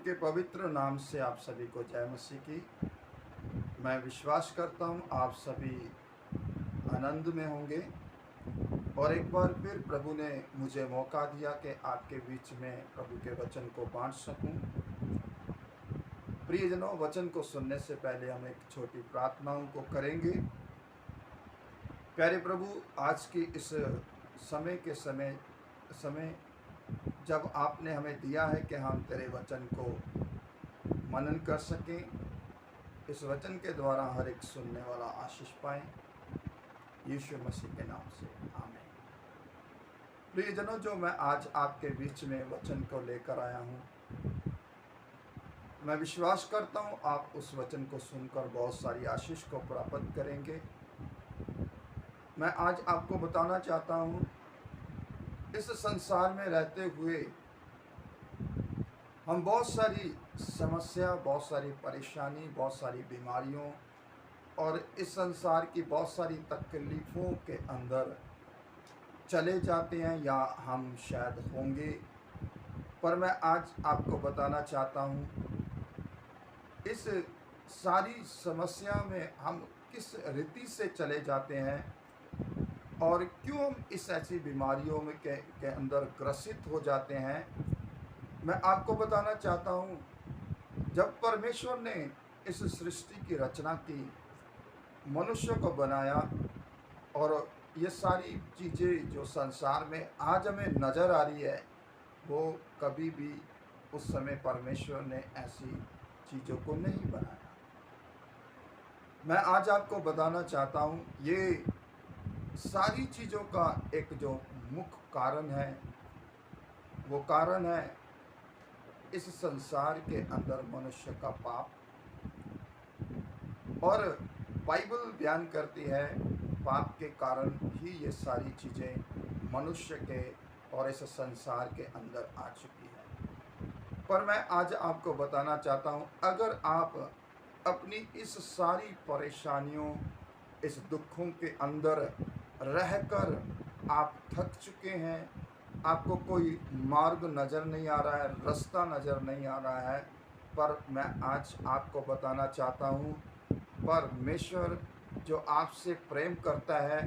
के पवित्र नाम से आप सभी को जय मसीह की। मैं विश्वास करता हूँ आप सभी आनंद में होंगे और एक बार फिर प्रभु ने मुझे मौका दिया कि आपके बीच में प्रभु के वचन को बांट सकूं। प्रियजनों, वचन को सुनने से पहले हम एक छोटी प्रार्थनाओं को करेंगे। प्यारे प्रभु, आज की इस समय जब आपने हमें दिया है कि हम तेरे वचन को मनन कर सकें, इस वचन के द्वारा हर एक सुनने वाला आशीष पाए, यीशु मसीह के नाम से आमीन। प्रियजनों, जो मैं आज आपके बीच में वचन को लेकर आया हूँ, मैं विश्वास करता हूँ आप उस वचन को सुनकर बहुत सारी आशीष को प्राप्त करेंगे। मैं आज आपको बताना चाहता हूँ, इस संसार में रहते हुए हम बहुत सारी समस्या, बहुत सारी परेशानी, बहुत सारी बीमारियों और इस संसार की बहुत सारी तकलीफ़ों के अंदर चले जाते हैं या हम शायद होंगे। पर मैं आज आपको बताना चाहता हूँ, इस सारी समस्या में हम किस रीति से चले जाते हैं और क्यों हम इस ऐसी बीमारियों में के अंदर ग्रसित हो जाते हैं। मैं आपको बताना चाहता हूँ, जब परमेश्वर ने इस सृष्टि की रचना की, मनुष्य को बनाया और ये सारी चीज़ें जो संसार में आज हमें नज़र आ रही है, वो कभी भी उस समय परमेश्वर ने ऐसी चीज़ों को नहीं बनाया। मैं आज आपको बताना चाहता हूँ, ये सारी चीज़ों का एक जो मुख्य कारण है, वो कारण है इस संसार के अंदर मनुष्य का पाप। और बाइबल बयान करती है, पाप के कारण ही ये सारी चीज़ें मनुष्य के और इस संसार के अंदर आ चुकी है। पर मैं आज आपको बताना चाहता हूँ, अगर आप अपनी इस सारी परेशानियों, इस दुखों के अंदर रहकर आप थक चुके हैं, आपको कोई मार्ग नज़र नहीं आ रहा है, रास्ता नज़र नहीं आ रहा है, पर मैं आज आपको बताना चाहता हूँ, परमेश्वर जो आपसे प्रेम करता है,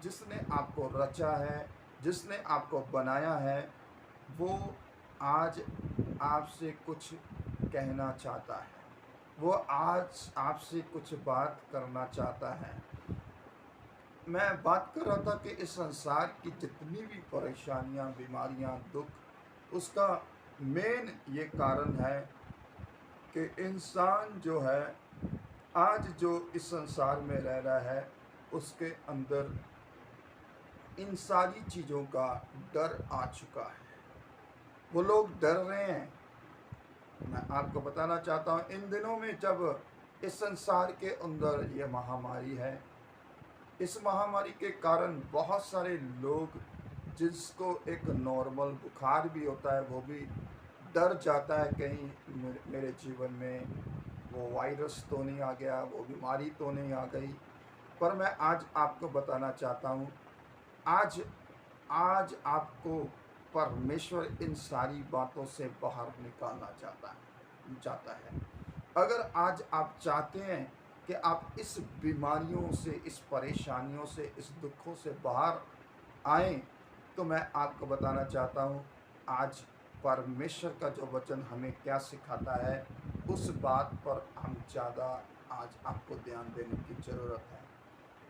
जिसने आपको रचा है, जिसने आपको बनाया है, वो आज आपसे कुछ कहना चाहता है। वो आज आपसे कुछ बात करना चाहता है। मैं बात कर रहा था कि इस संसार की जितनी भी परेशानियां, बीमारियां, दुख, उसका मेन ये कारण है कि इंसान जो है, आज जो इस संसार में रह रहा है, उसके अंदर इन सारी चीज़ों का डर आ चुका है। वो लोग डर रहे हैं। मैं आपको बताना चाहता हूँ, इन दिनों में जब इस संसार के अंदर ये महामारी है, इस महामारी के कारण बहुत सारे लोग, जिसको एक नॉर्मल बुखार भी होता है, वो भी डर जाता है, कहीं मेरे जीवन में वो वायरस तो नहीं आ गया, वो बीमारी तो नहीं आ गई। पर मैं आज आपको बताना चाहता हूँ, आज आज आपको परमेश्वर इन सारी बातों से बाहर निकालना चाहता है। अगर आज आप चाहते हैं कि आप इस बीमारियों से, इस परेशानियों से, इस दुखों से बाहर आएं, तो मैं आपको बताना चाहता हूँ, आज परमेश्वर का जो वचन हमें क्या सिखाता है, उस बात पर हम ज़्यादा आज आपको ध्यान देने की ज़रूरत है।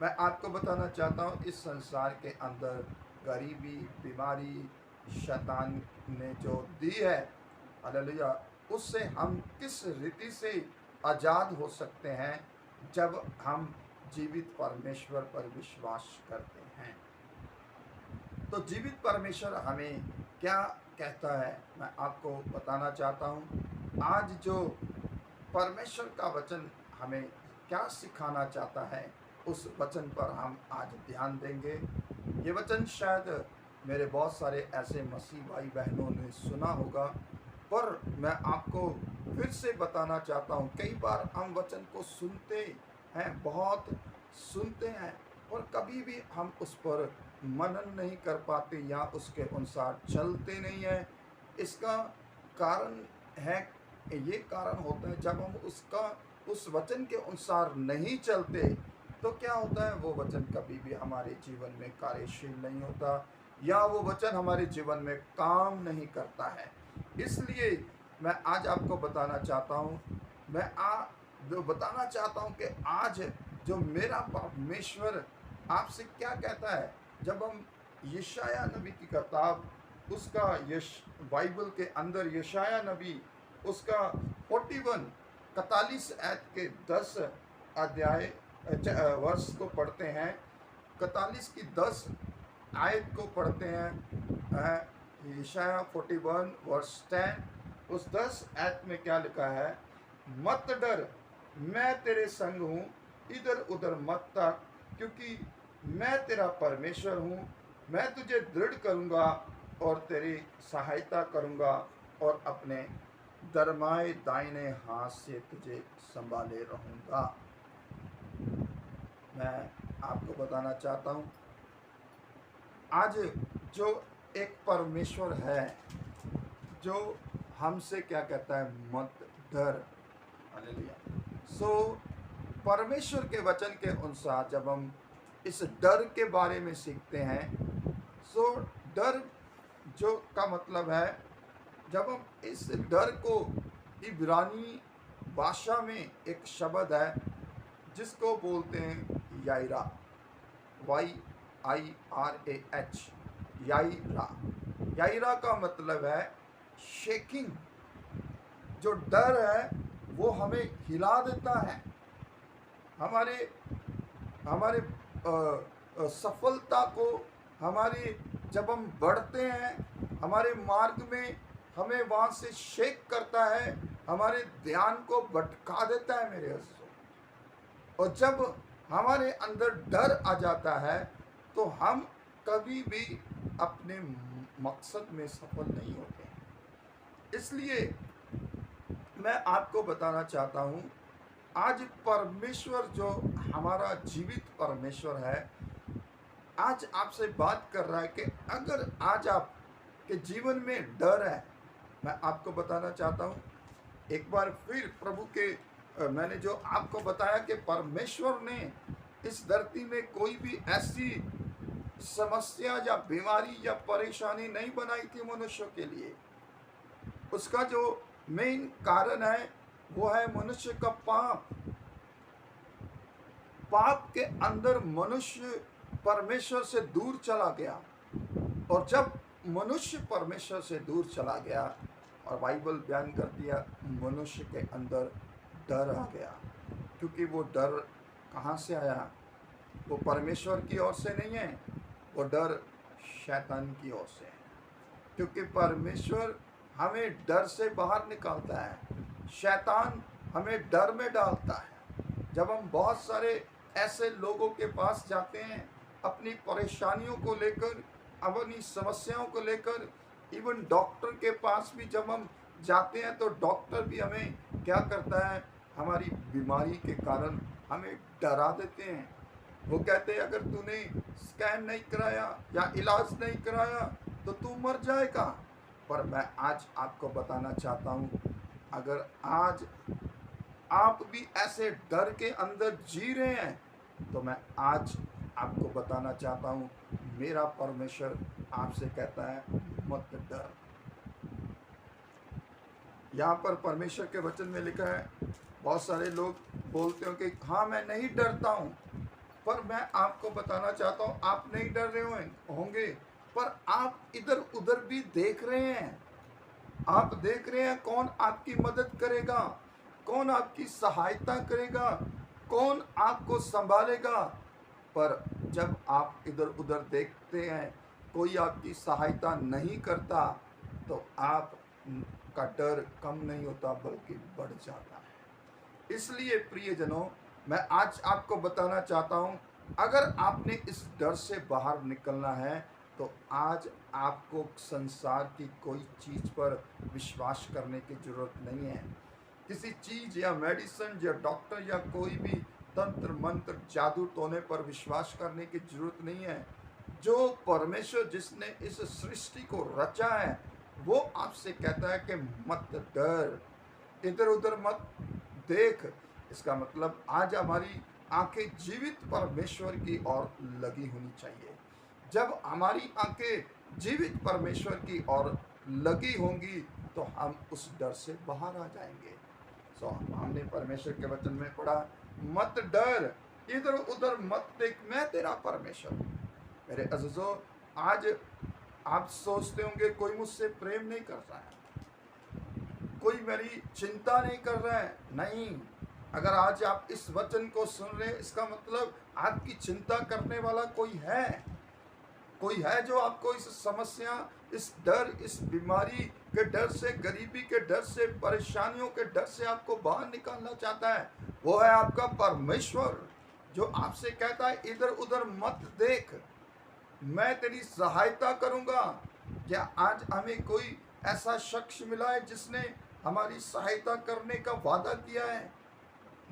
मैं आपको बताना चाहता हूँ, इस संसार के अंदर गरीबी, बीमारी शैतान ने जो दी है, हालेलुया, उससे हम किस रीति से आज़ाद हो सकते हैं, जब हम जीवित परमेश्वर पर विश्वास करते हैं। तो जीवित परमेश्वर हमें क्या कहता है, मैं आपको बताना चाहता हूँ। आज जो परमेश्वर का वचन हमें क्या सिखाना चाहता है, उस वचन पर हम आज ध्यान देंगे। ये वचन शायद मेरे बहुत सारे ऐसे मसीह भाई बहनों ने सुना होगा, पर मैं आपको फिर से बताना चाहता हूँ। कई बार हम वचन को सुनते हैं, बहुत सुनते हैं, और कभी भी हम उस पर मनन नहीं कर पाते या उसके अनुसार चलते नहीं हैं। इसका कारण है ये कारण होता है जब हम उसका उस वचन के अनुसार नहीं चलते, तो क्या होता है, वो वचन कभी भी हमारे जीवन में कार्यशील नहीं होता, या वो वचन हमारे जीवन में काम नहीं करता है। इसलिए मैं आज आपको बताना चाहता हूँ, मैं जो बताना चाहता हूँ कि आज जो मेरा परमेश्वर आपसे क्या कहता है। जब हम यशायाह नबी की किताब, उसका यश बाइबल के अंदर यशायाह नबी उसका 41 41 ऐत के 10 अध्याय वर्ष को पढ़ते हैं, 41 की 10 आयत को पढ़ते हैं, यशायाह 41 वर्स 10, उस 10 आयत में क्या लिखा है, मत डर, मैं तेरे संग हूँ, इधर उधर मत ताक, क्योंकि मैं तेरा परमेश्वर हूँ। मैं तुझे दृढ़ करूँगा और तेरी सहायता करूँगा, और अपने दरमाए दाहिने हाथ से तुझे संभाले रहूँगा। मैं आपको बताना चाहता हूँ, आज जो एक परमेश्वर है जो हमसे क्या कहता है, मत डर। हालेलुया। सो परमेश्वर के वचन के अनुसार जब हम इस डर के बारे में सीखते हैं, सो डर जो का मतलब है, जब हम इस डर को, इब्रानी भाषा में एक शब्द है जिसको बोलते हैं याइरा, YIRAH, याइरा। याइरा का मतलब है शेकिंग। जो डर है वो हमें हिला देता है, हमारे हमारे सफलता को, हमारी जब हम बढ़ते हैं हमारे मार्ग में, हमें वहाँ से शेक करता है, हमारे ध्यान को भटका देता है मेरे दोस्तों। और जब हमारे अंदर डर आ जाता है तो हम कभी भी अपने मकसद में सफल नहीं होते हैं। इसलिए मैं आपको बताना चाहता हूँ, आज परमेश्वर जो हमारा जीवित परमेश्वर है, आज आपसे बात कर रहा है कि अगर आज आपके जीवन में डर है, मैं आपको बताना चाहता हूँ एक बार फिर प्रभु के, मैंने जो आपको बताया कि परमेश्वर ने इस धरती में कोई भी ऐसी समस्या या बीमारी या परेशानी नहीं बनाई थी मनुष्य के लिए। उसका जो मेन कारण है वो है मनुष्य का पाप। पाप के अंदर मनुष्य परमेश्वर से दूर चला गया, और जब मनुष्य परमेश्वर से दूर चला गया, और बाइबल बयान कर दिया, मनुष्य के अंदर डर आ गया। क्योंकि वो डर कहाँ से आया, वो परमेश्वर की ओर से नहीं है, वो डर शैतान की ओर से है। क्योंकि परमेश्वर हमें डर से बाहर निकालता है, शैतान हमें डर में डालता है। जब हम बहुत सारे ऐसे लोगों के पास जाते हैं अपनी परेशानियों को लेकर, अपनी समस्याओं को लेकर, इवन डॉक्टर के पास भी जब हम जाते हैं तो डॉक्टर भी हमें क्या करता है, हमारी बीमारी के कारण हमें डरा देते हैं। वो कहते हैं अगर तूने स्कैन नहीं कराया या इलाज नहीं कराया तो तू मर जाएगा। पर मैं आज आपको बताना चाहता हूँ, अगर आज आप भी ऐसे डर के अंदर जी रहे हैं, तो मैं आज आपको बताना चाहता हूँ, मेरा परमेश्वर आपसे कहता है मत डर। यहाँ पर परमेश्वर के वचन में लिखा है, बहुत सारे लोग बोलते हो कि हाँ मैं नहीं डरता हूँ, पर मैं आपको बताना चाहता हूँ आप नहीं डर रहे होंगे, पर आप इधर उधर भी देख रहे हैं। आप देख रहे हैं कौन आपकी मदद करेगा, कौन आपकी सहायता करेगा, कौन आपको संभालेगा। पर जब आप इधर उधर देखते हैं कोई आपकी सहायता नहीं करता, तो आप का डर कम नहीं होता बल्कि बढ़ जाता है। इसलिए प्रियजनों, मैं आज आपको बताना चाहता हूँ, अगर आपने इस डर से बाहर निकलना है तो आज आपको संसार की कोई चीज़ पर विश्वास करने की ज़रूरत नहीं है। किसी चीज़ या मेडिसिन या डॉक्टर या कोई भी तंत्र मंत्र जादू टोने पर विश्वास करने की ज़रूरत नहीं है। जो परमेश्वर जिसने इस सृष्टि को रचा है वो आपसे कहता है कि मत डर, इधर उधर मत देख। इसका मतलब आज हमारी आंखें जीवित परमेश्वर की ओर लगी होनी चाहिए। जब हमारी आंखें जीवित परमेश्वर की ओर लगी होंगी तो हम उस डर से बाहर आ जाएंगे। सो हमने परमेश्वर के वचन में पढ़ा, मत डर, इधर उधर मत देख, मैं तेरा परमेश्वर हूँ। मेरे अज़ीज़ों, आज आप सोचते होंगे कोई मुझसे प्रेम नहीं कर रहा है, कोई मेरी चिंता नहीं कर रहा है। नहीं, अगर आज आप इस वचन को सुन रहे हैं, इसका मतलब आपकी चिंता करने वाला कोई है। कोई है जो आपको इस समस्या, इस डर, इस बीमारी के डर से, गरीबी के डर से, परेशानियों के डर से आपको बाहर निकालना चाहता है। वो है आपका परमेश्वर, जो आपसे कहता है इधर उधर मत देख, मैं तेरी सहायता करूंगा। क्या आज हमें कोई ऐसा शख्स मिला है जिसने हमारी सहायता करने का वादा किया है?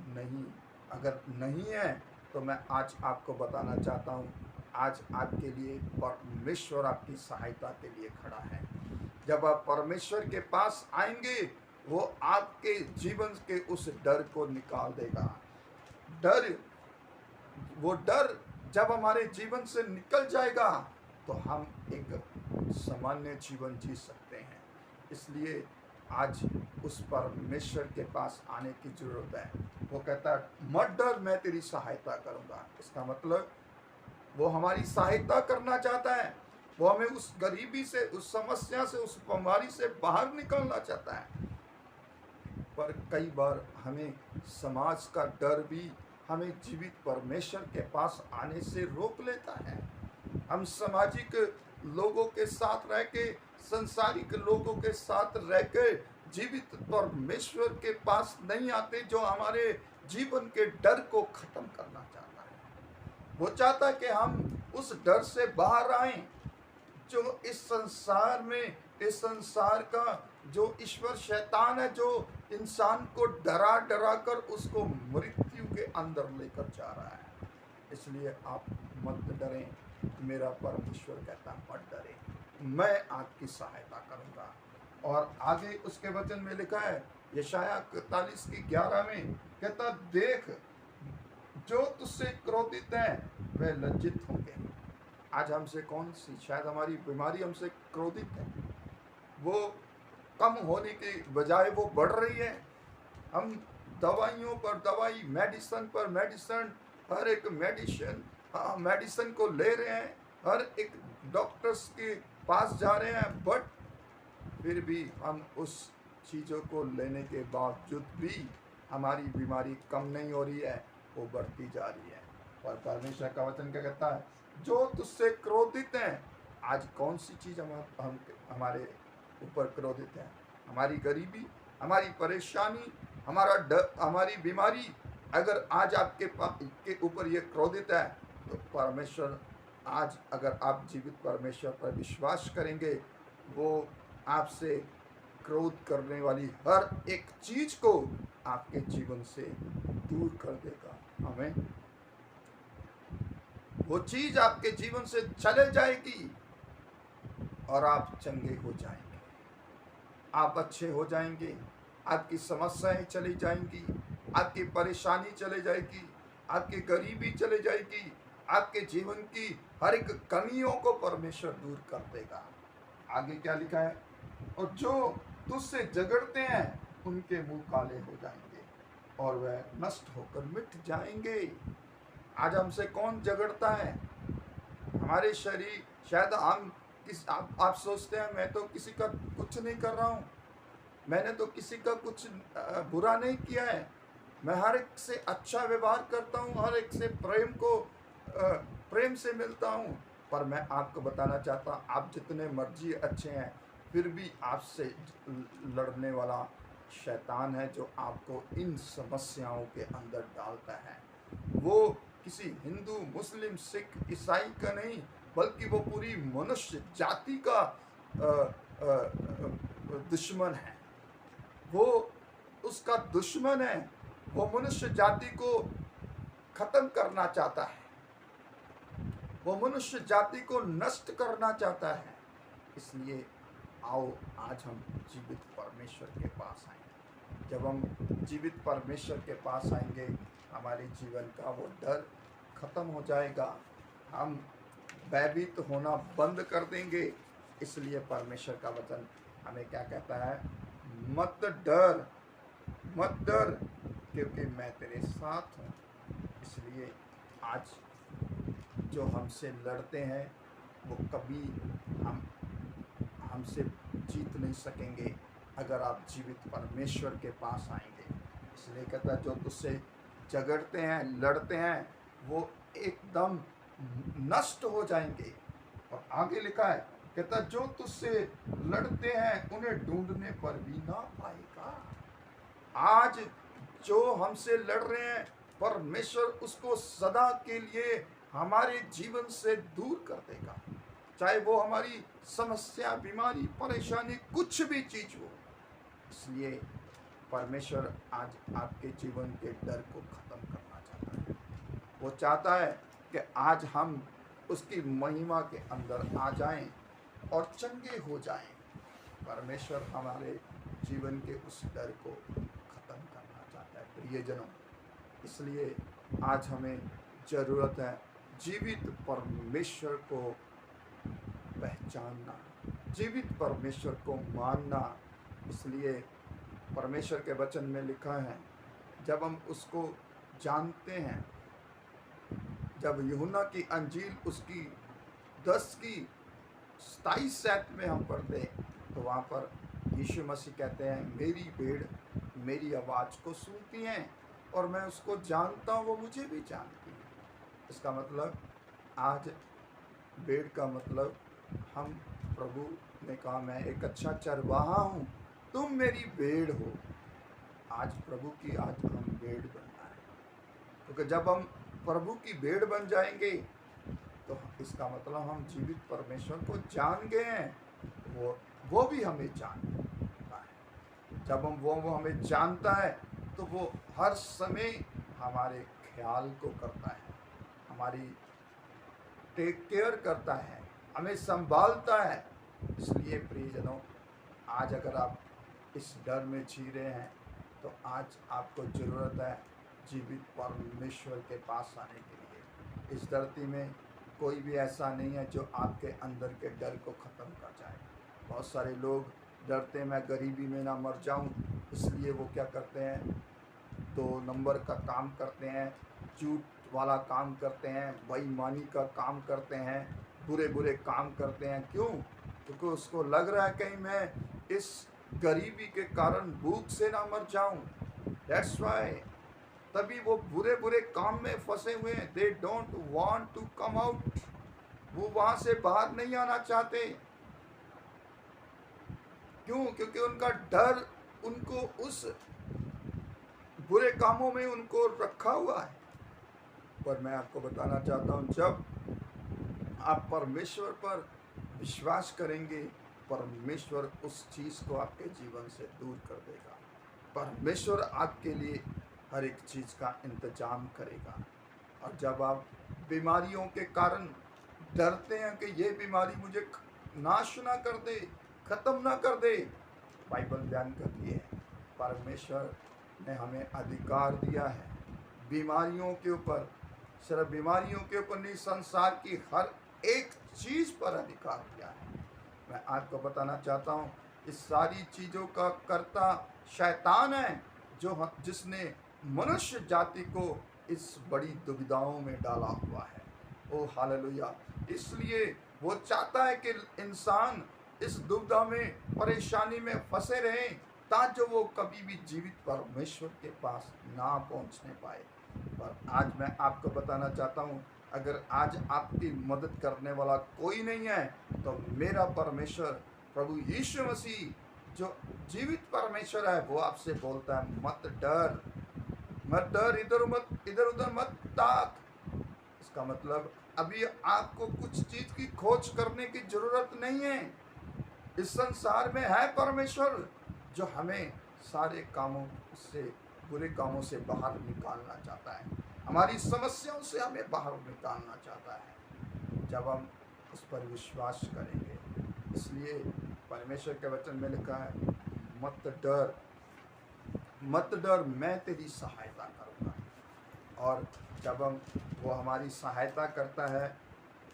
नहीं। अगर नहीं है तो मैं आज आपको बताना चाहता हूँ, आज आपके लिए परमेश्वर आपकी सहायता के लिए खड़ा है। जब आप परमेश्वर के पास आएंगे, वो आपके जीवन के उस डर को निकाल देगा। डर, वो डर जब हमारे जीवन से निकल जाएगा तो हम एक सामान्य जीवन जी सकते हैं। इसलिए आज उस परमेश्वर के पास आने की जरूरत है। वो कहता है, मत डर, मैं तेरी सहायता करूंगा। इसका मतलब वो हमारी सहायता करना चाहता है। वो हमें उस गरीबी से, उस समस्या से, उस बीमारी से बाहर निकालना चाहता है। पर कई बार हमें समाज का डर भी हमें जीवित परमेश्वर के पास आने से रोक लेता है। हम सामाजिक लोगों के साथ रह के, संसारिक लोगों के साथ रह के जीवित परमेश्वर के पास नहीं आते, जो हमारे जीवन के डर को खत्म करना चाहता है। वो चाहता है कि हम उस डर से बाहर आएं, जो इस संसार में, इस संसार का जो ईश्वर शैतान है, जो इंसान को डरा डरा कर उसको मृत्यु के अंदर लेकर जा रहा है। इसलिए आप मत डरें, मेरा परमेश्वर कहता है मत डरें, मैं आपकी सहायता करूंगा। और आगे उसके वचन में लिखा है, यशायाह 41 की 11 में कहता, देख जो तुझसे क्रोधित हैं वे लज्जित होंगे। आज हमसे कौन सी, शायद हमारी बीमारी हमसे क्रोधित है, वो कम होने के बजाय वो बढ़ रही है। हम दवाइयों पर दवाई, मेडिसिन पर मेडिसिन, हर एक मेडिसिन को ले रहे हैं, हर एक डॉक्टर्स के पास जा रहे हैं, बट फिर भी हम उस चीज़ों को लेने के बावजूद भी हमारी बीमारी कम नहीं हो रही है, वो बढ़ती जा रही है। और परमेश्वर का वचन क्या कहता है, जो तुझसे क्रोधित हैं। आज कौन सी चीज़ हम हमारे ऊपर क्रोधित है? हमारी गरीबी, हमारी परेशानी, हमारा डर, हमारी बीमारी। अगर आज आपके ऊपर ये क्रोधित है तो परमेश्वर, आज अगर आप जीवित परमेश्वर पर विश्वास करेंगे, वो आपसे क्रोध करने वाली हर एक चीज को आपके जीवन से दूर कर देगा। हमें वो चीज आपके जीवन से चले जाएगी और आप चंगे हो जाएंगे, आप अच्छे हो जाएंगे, आपकी समस्याएं चली जाएंगी, आपकी परेशानी चले जाएगी, आपकी गरीबी चले जाएगी, आपके जीवन की हर एक कमियों को परमेश्वर दूर कर देगा। आगे क्या लिखा है, और जो तुझसे झगड़ते हैं उनके मुंह काले हो जाएंगे और वह नष्ट होकर मिट जाएंगे। आज हमसे कौन झगड़ता है? हमारे शरीर, शायद हम आप सोचते हैं मैं तो किसी का कुछ नहीं कर रहा हूँ, मैंने तो किसी का कुछ बुरा नहीं किया है, मैं हर एक से अच्छा व्यवहार करता हूँ, हर एक से प्रेम से मिलता हूँ। पर मैं आपको बताना चाहता हूँ, आप जितने मर्जी अच्छे हैं, फिर भी आपसे लड़ने वाला शैतान है, जो आपको इन समस्याओं के अंदर डालता है। वो किसी हिंदू, मुस्लिम, सिख, ईसाई का नहीं, बल्कि वो पूरी मनुष्य जाति का दुश्मन है। वो उसका दुश्मन है, वो मनुष्य जाति को खत्म करना चाहता है, वो मनुष्य जाति को नष्ट करना चाहता है। इसलिए आओ आज हम जीवित परमेश्वर के पास आए, जब हम जीवित परमेश्वर के पास आएंगे, हमारे जीवन का वो डर खत्म हो जाएगा, हम भयभीत होना बंद कर देंगे। इसलिए परमेश्वर का वचन हमें क्या कहता है? मत डर, मत डर, क्योंकि मैं तेरे साथ हूँ। इसलिए आज जो हमसे लड़ते हैं वो कभी हमसे जीत नहीं सकेंगे अगर आप जीवित परमेश्वर के पास आएंगे। इसलिए कहता है जो तुझसे झगड़ते हैं, लड़ते हैं, वो एकदम नष्ट हो जाएंगे। और आगे लिखा है, कहता है जो तुझसे लड़ते हैं उन्हें ढूंढने पर भी ना पाएगा। आज जो हमसे लड़ रहे हैं, परमेश्वर उसको सदा के लिए हमारे जीवन से दूर कर देगा, चाहे वो हमारी समस्या, बीमारी, परेशानी, कुछ भी चीज हो। इसलिए परमेश्वर आज आपके जीवन के डर को खत्म करना चाहता है। वो चाहता है कि आज हम उसकी महिमा के अंदर आ जाएं और चंगे हो जाएं। परमेश्वर हमारे जीवन के उस डर को खत्म करना चाहता है प्रियजनों। इसलिए आज हमें ज़रूरत है जीवित परमेश्वर को पहचानना, जीवित परमेश्वर को मानना। इसलिए परमेश्वर के वचन में लिखा है, जब हम उसको जानते हैं, जब यूहन्ना की अंजील उसकी 10 की 27 में हम पढ़ते तो वहाँ पर यीशु मसीह कहते हैं, मेरी भेड़ मेरी आवाज़ को सुनती हैं और मैं उसको जानता हूँ, वो मुझे भी जानती है। इसका मतलब आज भेड़ का मतलब हम, प्रभु ने कहा मैं एक अच्छा चरवाहा हूँ, तुम मेरी भेड़ हो। आज प्रभु की आज हम भेड़ बनना है, क्योंकि जब हम प्रभु की भेड़ बन जाएंगे तो इसका मतलब हम जीवित परमेश्वर को जान गए हैं, वो भी हमें जानता है। जब वो हमें जानता है तो वो हर समय हमारे ख्याल को करता है, हमारी टेक केयर करता है, हमें संभालता है। इसलिए प्रियजनों, आज अगर आप इस डर में जी रहे हैं तो आज आपको ज़रूरत है जीवित परमेश्वर के पास आने के लिए। इस धरती में कोई भी ऐसा नहीं है जो आपके अंदर के डर को ख़त्म कर जाए। बहुत सारे लोग डरते मैं गरीबी में ना मर जाऊं, इसलिए वो क्या करते हैं, 2 नंबर का काम करते हैं, झूठ वाला काम करते हैं, बेईमानी का काम करते हैं, बुरे बुरे काम करते हैं। क्यों? क्योंकि उसको लग रहा है कहीं मैं इस गरीबी के कारण भूख से ना मर जाऊं। दैट्स वाई तभी वो बुरे बुरे काम में फंसे हुए हैं। They don't want to come out, वो वहां से बाहर नहीं आना चाहते। क्यों? क्योंकि उनका डर उनको उस बुरे कामों में उनको रखा हुआ है। पर मैं आपको बताना चाहता हूं, जब आप परमेश्वर पर विश्वास करेंगे, परमेश्वर उस चीज़ को आपके जीवन से दूर कर देगा। परमेश्वर आपके लिए हर एक चीज़ का इंतजाम करेगा। और जब आप बीमारियों के कारण डरते हैं कि ये बीमारी मुझे नाश ना कर दे, ख़त्म ना कर दे, बाइबल बयान करती है परमेश्वर ने हमें अधिकार दिया है बीमारियों के ऊपर। सिर्फ बीमारियों के ऊपर नहीं, संसार की हर एक चीज़ पर अधिकार दिया है। मैं आपको बताना चाहता हूँ, इस सारी चीज़ों का कर्ता शैतान है, जिसने मनुष्य जाति को इस बड़ी दुविधाओं में डाला हुआ है। ओ हालेलुया! इसलिए वो चाहता है कि इंसान इस दुविधा में, परेशानी में फंसे रहें, ताकि वो कभी भी जीवित परमेश्वर के पास ना पहुंचने पाए। पर आज मैं आपको बताना चाहता हूँ, अगर आज आपकी मदद करने वाला कोई नहीं है तो मेरा परमेश्वर प्रभु यीशु मसीह जो जीवित परमेश्वर है, वो आपसे बोलता है मत डर, मत डर, इधर उधर मत ताक। इसका मतलब अभी आपको कुछ चीज की खोज करने की जरूरत नहीं है। इस संसार में है परमेश्वर जो हमें सारे कामों से, बुरे कामों से बाहर निकालना चाहता है, हमारी समस्याओं से हमें बाहर निकालना चाहता है, जब हम उस पर विश्वास करेंगे। इसलिए परमेश्वर के वचन में लिखा है मत डर, मत डर, मैं तेरी सहायता करूँगा। और जब वो हमारी सहायता करता है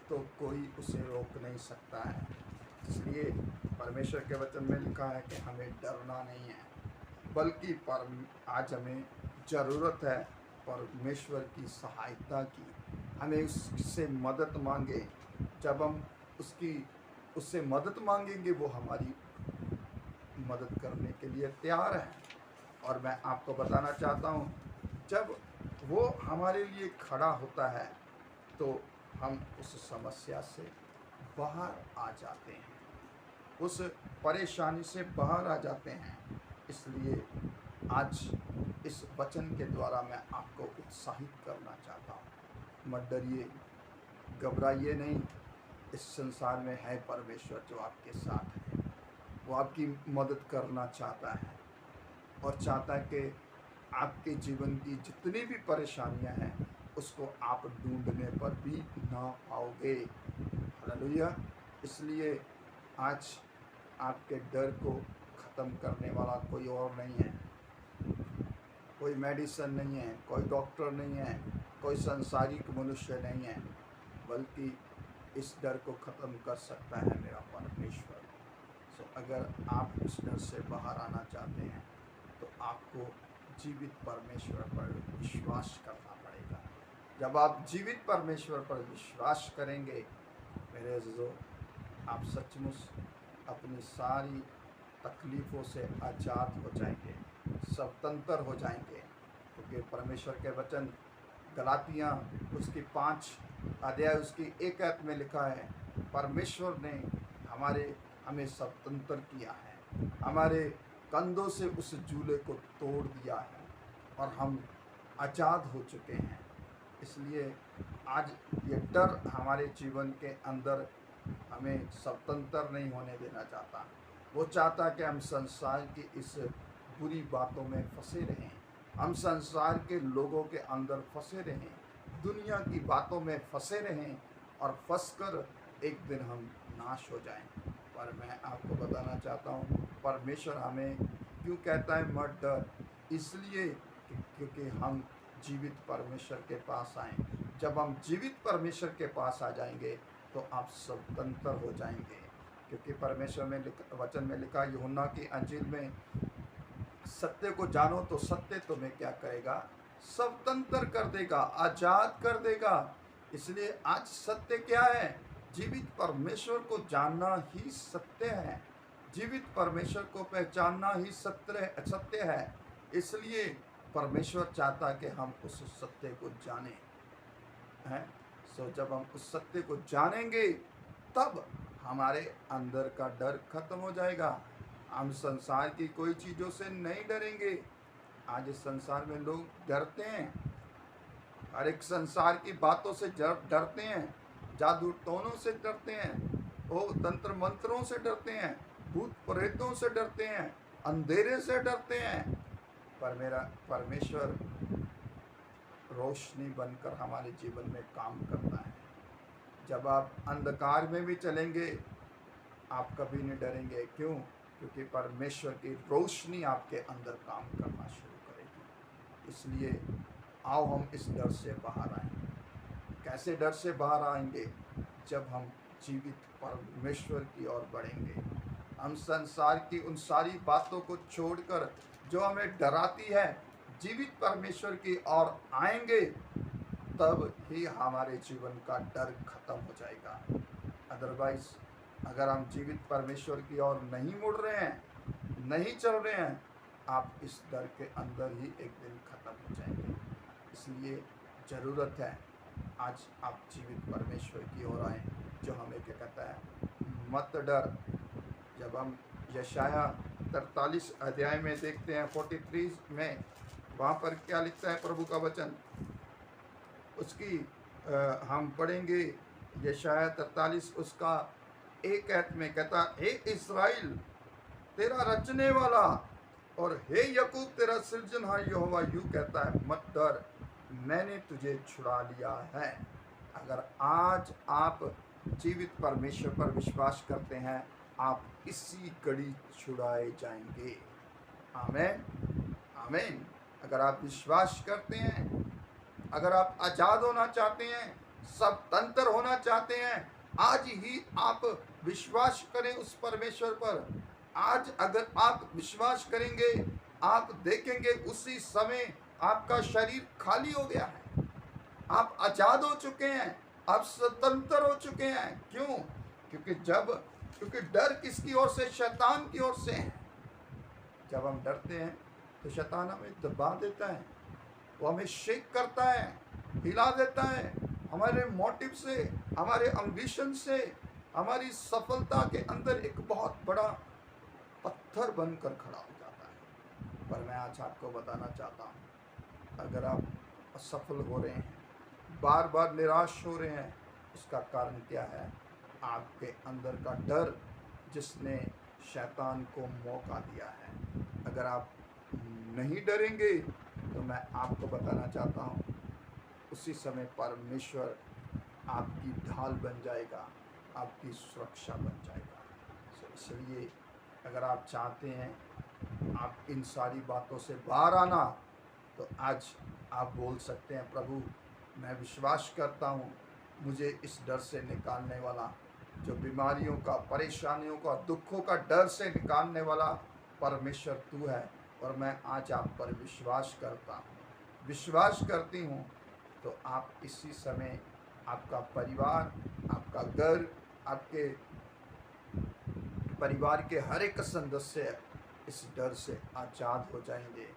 तो कोई उसे रोक नहीं सकता है। इसलिए परमेश्वर के वचन में लिखा है कि हमें डरना नहीं है, बल्कि आज हमें ज़रूरत है परमेश्वर की सहायता की। हमें उससे मदद मांगे। जब हम उससे मदद मांगेंगे, वो हमारी मदद करने के लिए तैयार है। और मैं आपको बताना चाहता हूँ, जब वो हमारे लिए खड़ा होता है तो हम उस समस्या से बाहर आ जाते हैं, उस परेशानी से बाहर आ जाते हैं। इसलिए आज इस वचन के द्वारा मैं आपको उत्साहित करना चाहता हूँ। मत डरिए, घबराइए नहीं। इस संसार में है परमेश्वर जो आपके साथ है। वो आपकी मदद करना चाहता है और चाहता है कि आपके जीवन की जितनी भी परेशानियां हैं उसको आप ढूंढने पर भी ना पाओगे। हालेलुया। इसलिए आज आपके डर को ख़त्म करने वाला कोई और नहीं है। कोई मेडिसिन नहीं है, कोई डॉक्टर नहीं है, कोई सांसारिक मनुष्य नहीं है, बल्कि इस डर को ख़त्म कर सकता है मेरा परमेश्वर। सो अगर आप इस डर से बाहर आना चाहते हैं तो आपको जीवित परमेश्वर पर विश्वास करना पड़ेगा। जब आप जीवित परमेश्वर पर विश्वास करेंगे मेरे अज़ीज़ों, आप सचमुच अपनी सारी तकलीफ़ों से आज़ाद हो जाएंगे, स्वतंत्र हो जाएंगे। क्योंकि परमेश्वर के वचन गलातियाँ उसकी 5 अध्याय उसकी 1 आयत में लिखा है, परमेश्वर ने हमें स्वतंत्र किया है, हमारे कंधों से उस झूले को तोड़ दिया है और हम आज़ाद हो चुके हैं। इसलिए आज ये डर हमारे जीवन के अंदर हमें स्वतंत्र नहीं होने देना चाहता। वो चाहता कि हम संसार की इस बुरी बातों में फंसे रहें, हम संसार के लोगों के अंदर फंसे रहें, दुनिया की बातों में फंसे रहें और फंसकर एक दिन हम नाश हो जाएं। पर मैं आपको बताना चाहता हूँ, परमेश्वर हमें क्यों कहता है मत डर? इसलिए क्योंकि हम जीवित परमेश्वर के पास आएँ। जब हम जीवित परमेश्वर के पास आ जाएंगे तो आप स्वतंत्र हो जाएंगे। क्योंकि परमेश्वर में वचन में लिखा, यूहन्ना की अंजील में, सत्य को जानो तो सत्य तुम्हें क्या करेगा? स्वतंत्र कर देगा, आज़ाद कर देगा। इसलिए आज सत्य क्या है? जीवित परमेश्वर को जानना ही सत्य है। जीवित परमेश्वर को पहचानना ही सत्य है। इसलिए परमेश्वर चाहता कि हम उस सत्य को जानें हैं। सो जब हम उस सत्य को जानेंगे तब हमारे अंदर का डर खत्म हो जाएगा। हम संसार की कोई चीज़ों से नहीं डरेंगे। आज इस संसार में लोग डरते हैं, हर एक संसार की बातों से डरते हैं, जादू टोनों से डरते हैं, वो तंत्र मंत्रों से डरते हैं, भूत प्रेतों से डरते हैं, अंधेरे से डरते हैं। पर मेरा परमेश्वर रोशनी बनकर हमारे जीवन में काम करता है। जब आप अंधकार में भी चलेंगे आप कभी नहीं डरेंगे। क्यों? क्योंकि परमेश्वर की रोशनी आपके अंदर काम करना शुरू करेगी। इसलिए आओ हम इस डर से बाहर आएं। कैसे डर से बाहर आएंगे? जब हम जीवित परमेश्वर की ओर बढ़ेंगे। हम संसार की उन सारी बातों को छोड़कर जो हमें डराती है, जीवित परमेश्वर की ओर आएंगे, तब ही हमारे जीवन का डर खत्म हो जाएगा। अदरवाइज अगर हम जीवित परमेश्वर की ओर नहीं मुड़ रहे हैं, नहीं चल रहे हैं, आप इस डर के अंदर ही एक दिन खत्म हो जाएंगे। इसलिए ज़रूरत है आज आप जीवित परमेश्वर की ओर आएँ, जो हमें क्या कहता है, मत डर। जब हम यशाया 43 अध्याय में देखते हैं, 43 में, वहाँ पर क्या लिखता है प्रभु का वचन, उसकी हम पढ़ेंगे। यशाया 43 उसका 1 आयत में कहता, हे इस्राएल तेरा रचने वाला और हे याकूब तेरा सृजनहार यहोवा यूँ कहता है, मत डर, मैंने तुझे छुड़ा लिया है। अगर आज आप जीवित परमेश्वर पर विश्वास करते हैं, आप इसी घड़ी छुड़ाए जाएंगे। आमीन। आमीन। अगर आप विश्वास करते हैं, अगर आप आजाद होना चाहते हैं, स्वतंत्र होना चाहते हैं, आज ही आप विश्वास करें उस परमेश्वर पर। आज अगर आप विश्वास करेंगे, आप देखेंगे उसी समय आपका शरीर खाली हो गया है, आप आजाद हो चुके हैं, आप स्वतंत्र हो चुके हैं। क्यों? क्योंकि डर किसकी ओर से? शैतान की ओर से है। जब हम डरते हैं तो शैतान हमें दबा देता है, वो हमें शेक करता है, हिला देता है, हमारे मोटिव से, हमारे एम्बिशन से, हमारी सफलता के अंदर एक बहुत बड़ा पत्थर बनकर खड़ा हो जाता है। पर मैं आज आपको बताना चाहता हूँ, अगर आप असफल हो रहे हैं, बार बार निराश हो रहे हैं, उसका कारण क्या है? आपके अंदर का डर, जिसने शैतान को मौका दिया है। अगर आप नहीं डरेंगे तो मैं आपको बताना चाहता हूँ, उसी समय परमेश्वर आपकी ढाल बन जाएगा, आपकी सुरक्षा बन जाएगा। इसलिए अगर आप चाहते हैं आप इन सारी बातों से बाहर आना, तो आज आप बोल सकते हैं, प्रभु मैं विश्वास करता हूँ, मुझे इस डर से निकालने वाला, जो बीमारियों का, परेशानियों का, दुखों का डर से निकालने वाला परमेश्वर तू है, और मैं आज आप पर विश्वास करता हूँ, विश्वास करती हूँ। तो आप इसी समय, आपका परिवार, आपका घर, आपके परिवार के हर एक सदस्य इस डर से आज़ाद हो जाएंगे।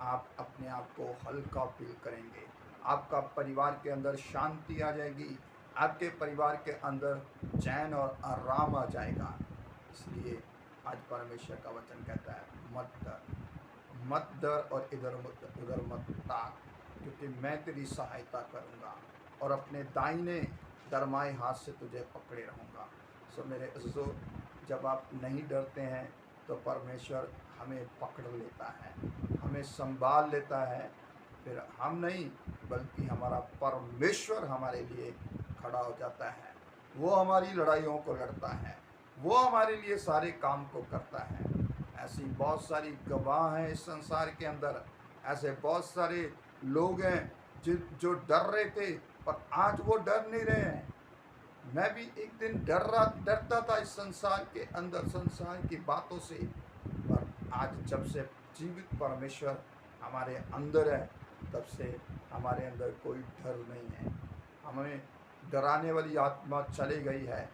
आप अपने आप को हल्का फील करेंगे, आपका परिवार के अंदर शांति आ जाएगी, आपके परिवार के अंदर चैन और आराम आ जाएगा। इसलिए आज परमेश्वर का वचन कहता है, मत डर और इधर उधर मत ताक, क्योंकि मैं तेरी सहायता करूँगा और अपने दाहिने दरमाए हाथ से तुझे पकड़े रहूँगा। सो मेरे अज़ीज़ों, जब आप नहीं डरते हैं तो परमेश्वर हमें पकड़ लेता है, हमें संभाल लेता है। फिर हम नहीं, बल्कि हमारा परमेश्वर हमारे लिए खड़ा हो जाता है। वो हमारी लड़ाइयों को लड़ता है, वो हमारे लिए सारे काम को करता है। ऐसी बहुत सारी गवाह हैं इस संसार के अंदर, ऐसे बहुत सारे लोग हैं जो डर रहे थे, पर आज वो डर नहीं रहे हैं। मैं भी एक दिन डरता था इस संसार के अंदर, संसार की बातों से, पर आज जब से जीवित परमेश्वर हमारे अंदर है, तब से हमारे अंदर कोई डर नहीं है। हमें डराने वाली आत्मा चली गई है,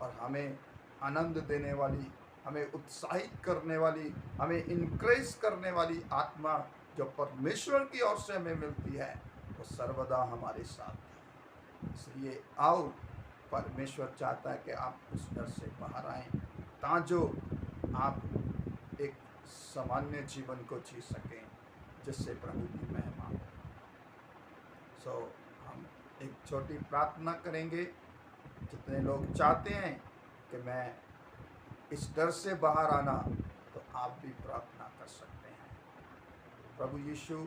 और हमें आनंद देने वाली, हमें उत्साहित करने वाली, हमें इनक्रेज करने वाली आत्मा जो परमेश्वर की ओर से हमें मिलती है, वो सर्वदा हमारे साथ है। इसलिए आओ, परमेश्वर चाहता है कि आप उस डर से बाहर आएं, ताकि आप एक सामान्य जीवन को जी सकें, जिससे प्रभु की महिमा हो। सो हम एक छोटी प्रार्थना करेंगे। जितने लोग चाहते हैं कि मैं इस डर से बाहर आना, तो आप भी प्रार्थना कर सकते हैं। प्रभु यीशु,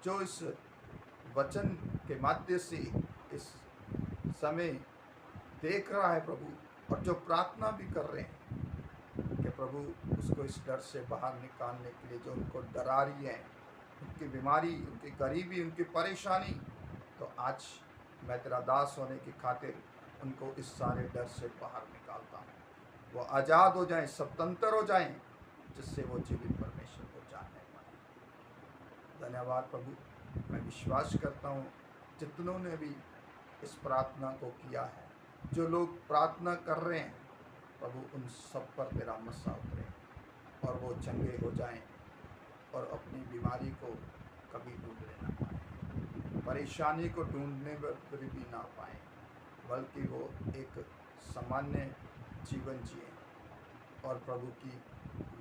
जो इस वचन के माध्यम से इस समय देख रहा है प्रभु, और जो प्रार्थना भी कर रहे हैं कि प्रभु उसको इस डर से बाहर निकालने के लिए, जो उनको डरा रही है, उनकी बीमारी, उनकी गरीबी, उनकी परेशानी, तो आज मैं तेरा दास होने की खातिर उनको इस सारे डर से बाहर निकालता हूँ। वो आज़ाद हो जाएं, स्वतंत्र हो जाएं, जिससे वो जीवित परमेश्वर को जानने पाए। धन्यवाद प्रभु। मैं विश्वास करता हूँ जितनों ने भी इस प्रार्थना को किया है, जो लोग प्रार्थना कर रहे हैं, प्रभु उन सब पर तेरा मस्सा उतरे, और वो चंगे हो जाएं, और अपनी बीमारी को कभी ढूंढने ना पाए, परेशानी को ढूंढने पर भी ना पाए, बल्कि वो एक सामान्य जीवन जिए, और प्रभु की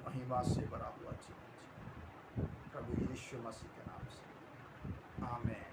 महिमा से भरा हुआ जीवन जिए। प्रभु यीशु मसीह के नाम से, आमीन।